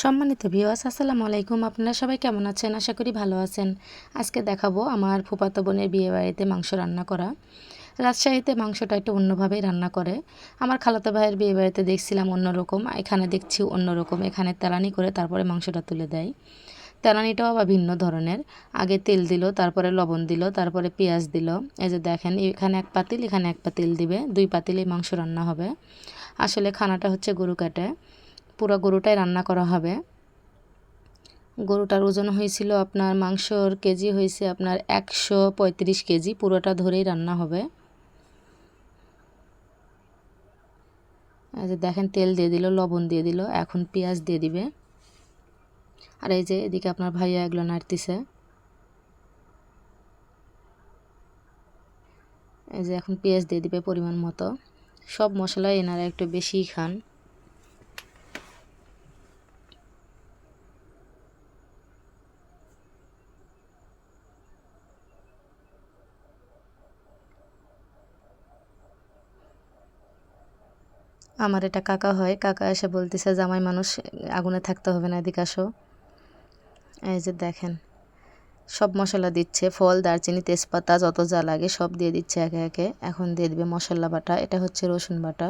সম্মানিত ভিউয়ার্স, আসসালামু আলাইকুম। আপনারা সবাই কেমন আছেন? আশা করি ভালো আছেন। আজকে দেখাবো আমার ফুফাতো বোনের বিয়েবাড়িতে মাংস রান্না করা। রাজশাহীতে মাংসটা একটু অন্যভাবেই রান্না করে। আমার খালাতো ভাইয়ের বিয়েবাড়িতে দেখছিলাম অন্যরকম, এখানে দেখছি অন্যরকম। এখানে তেলানি করে তারপরে মাংসটা তুলে দেয়। তেলানিটাও আবার ভিন্ন ধরনের। আগে তেল দিল, তারপরে লবণ দিল, তারপরে পেঁয়াজ দিল। এই যে দেখেন, এখানে এক পাতিল, এখানে এক পাতিল দিবে, 2 পাতিলেই মাংস রান্না হবে। আসলে খানাটা হচ্ছে গরু কাটে, পুরো গরুটাই রান্না করা হবে। গরুটার ওজন হয়েছিল আপনার, মাংসর কেজি হয়েছে আপনার 135 কেজি, পুরোটা ধরেই রান্না হবে। এই যে দেখেন, তেল দিয়ে দিল, লবণ দিয়ে দিল, এখন পেঁয়াজ দিয়ে দিবে। আর এই যে এদিকে আপনার ভাইয়া এগুলো নাড়তেছে। এই যে এখন পেঁয়াজ দিয়ে দিবে পরিমাণ মতো। সব মশলা এনারা একটু বেশিই খান। আমার এটা কাকা হয়, কাকা এসে বলতেছে জামাই মানুষ, আগুনে থাকতে হবে না, এদিকে আসো। এই যে দেখেন, সব মশলা দিচ্ছে, ফল, দারচিনি, তেজপাতা, যত যা লাগে সব দিয়ে দিচ্ছে একে একে। এখন দিয়ে দিবে মশলা বাটা, এটা হচ্ছে রসুন বাটা।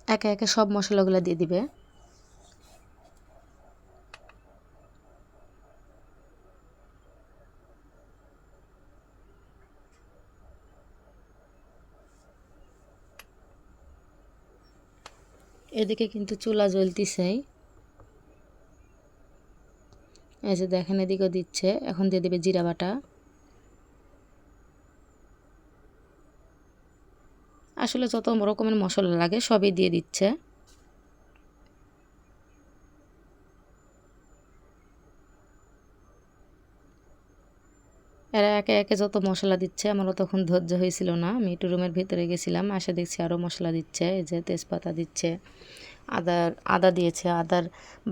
একে একে সব মশলাগুলো দিয়ে দিবে। এদিকে কিন্তু চুলা জ্বলতিছেই। এই যে দেখেন, এদিকেও দিচ্ছে। এখন দিয়ে দিবে জিরা বাটা। আসলে যত রকমের মশলা লাগে সবই দিয়ে দিচ্ছে। এরা একে একে যত মশলা দিচ্ছে, আমারও তখন ধৈর্য হয়েছিল না, আমি একটু রুমের ভিতরে গেছিলাম, আসে দেখছি আরও মশলা দিচ্ছে। এই যে তেজপাতা দিচ্ছে, আদা দিয়েছে, আদার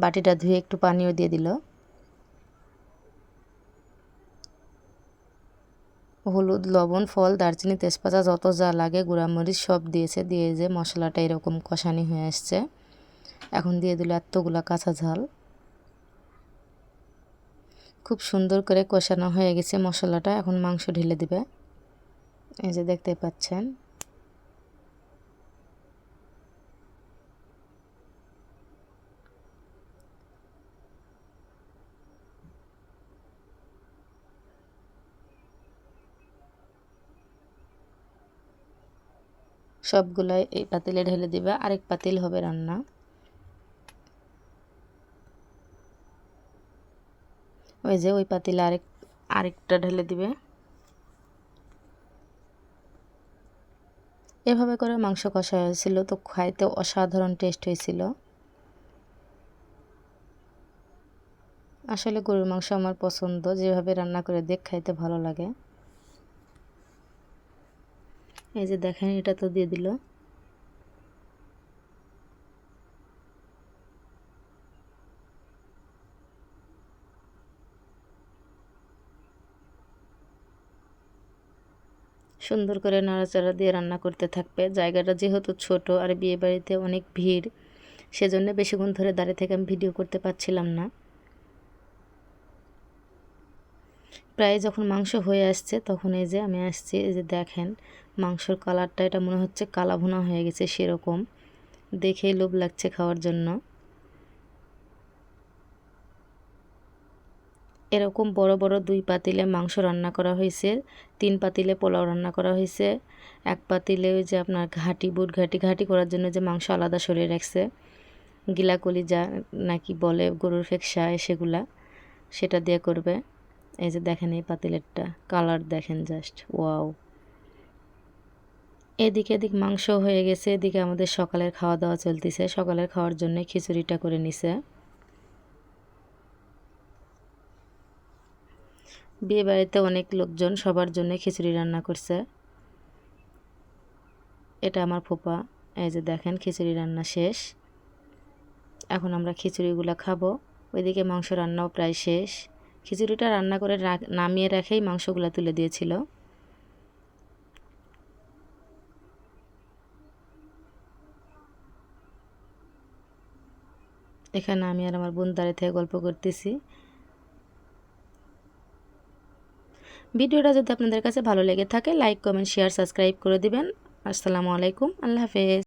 বাটিটা ধুয়ে একটু পানিও দিয়ে দিল। হলুদ, লবণ, ফল, দারচিনি, তেজপাতা, যত যা লাগে গুঁড়ামরিচ সব দিয়েছে। দিয়ে যে মশলাটা এরকম কষানি হয়ে আসছে, এখন দিয়ে দিল এতগুলা কাঁচা ঝাল। খুব সুন্দর করে কষানো হয়ে গেছে মশলাটা, এখন মাংস ঢেলে দিবে। এই যে দেখতে পাচ্ছেন। সবগুলাই এই পাতিলে ঢেলে দিবে, আরেক পাতিল হবে রান্না। ওই যে ওই পাতিলে আরেকটা ঢেলে দিবে। এভাবে করে মাংস কষা হয়েছিল, তো খাইতে অসাধারণ টেস্ট হয়েছিল। আসলে গরুর মাংস আমার পছন্দ, যেভাবে রান্না করে খাইতে ভালো লাগে। এই যে দেখেন, এটা তো দিয়ে দিল। সুন্দর করে নাড়াচাড়া দিয়ে রান্না করতে থাকবে। জায়গাটা যেহেতু ছোট আর বিয়ে বাড়িতে অনেক ভিড়, সেজন্য বেশিক্ষণ ধরে দাঁড়িয়ে থেকে আমি ভিডিও করতে পারছিলাম না। প্রায় যখন মাংস হয়ে আসছে, তখন এই যে আমি আসছি। এই যে দেখেন, মাংসর কালারটা এটা মনে হচ্ছে কালা ভুনা হয়ে গেছে, সেরকম দেখেই লোভ লাগছে খাওয়ার জন্য। এরকম বড় বড় 2 পাতিলে মাংস রান্না করা হয়েছে, 3 পাতিলে পোলাও রান্না করা হয়েছে, 1 পাতিলে ওই যে আপনার বুট ঘাটি করার জন্য যে মাংস আলাদা সরিয়ে রাখছে, গিলা কলিজা নাকি বলে, গরুর ফেকসা, সেগুলা, সেটা দিয়ে করবে। এই যে দেখেন, এই পাতিলেরটা কালার দেখেন, জাস্ট ওয়াও। এদিক মাংস হয়ে গেছে, এদিকে আমাদের সকালের খাওয়া দাওয়া চলতেছে। সকালের খাওয়ার জন্য খিচুড়িটা করে নিছে। বিয়ে বাড়িতে অনেক লোকজন, সবার জন্য খিচুড়ি রান্না করছে। এটা আমার ফুপা। এই যে দেখেন, খিচুড়ি রান্না শেষ, এখন আমরা খিচুড়িগুলো খাবো। ওইদিকে মাংস রান্নাও প্রায় শেষ। খিচুড়িটা রান্না করে নামিয়ে রেখেই মাংসগুলো তুলে দিয়েছিল। এখানে আমি আর আমার বোন দাঁড়িয়ে থেকে গল্প করতেছি। ভিডিওটা যদি আপনাদের কাছে ভালো লেগে থাকে লাইক কমেন্ট শেয়ার সাবস্ক্রাইব করে দিবেন। আসসালামু আলাইকুম, আল্লাহ হাফেজ।